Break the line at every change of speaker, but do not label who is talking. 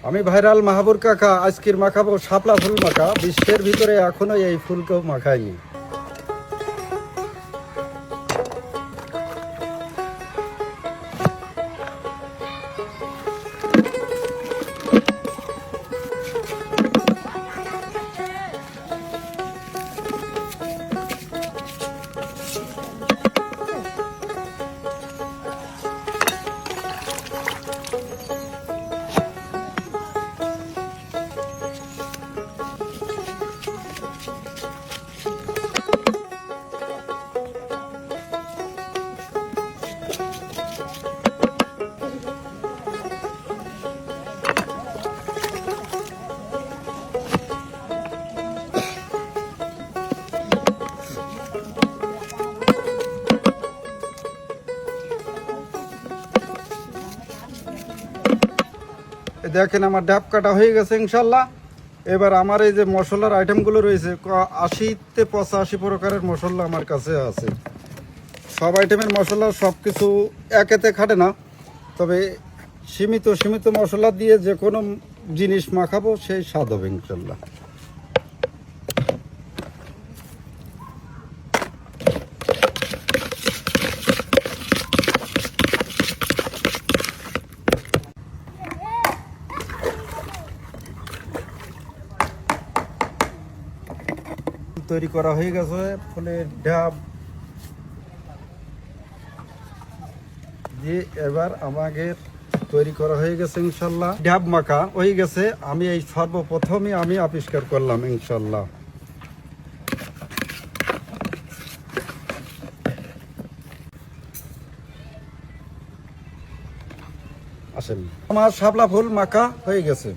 আমি ভাইরাল মাহাবুর কাকা আজকের মাখাবো শাপলা ফুল মাখা। বিশ্বের ভিতরে এখনো এই ফুল কেউ মাখায়নি। দেখেন আমার ডাব কাটা হয়ে গেছে ইনশাল্লাহ। এবার আমার এই যে মশলার আইটেমগুলো রয়েছে 80-85 প্রকারের মশলা আমার কাছে আছে। সব আইটেমের মশলা সব কিছু একেতে খাটে না, তবে সীমিত সীমিত মশলা দিয়ে যে কোনো জিনিস মাখাবো সেই স্বাদ হবে ইনশাল্লাহ। তৈরি করা হয়ে গেছে ফুলের ডাব দিয়ে। এবার আমাদের তৈরি করা হয়ে গেছে ইনশাল্লাহ। ডাব মাখা হয়ে গেছে। আমি এই সর্বপ্রথমই আমি আবিষ্কার করলাম ইনশাল্লাহ। আসেন, আমার শাপলা ফুল মাখা হয়ে গেছে।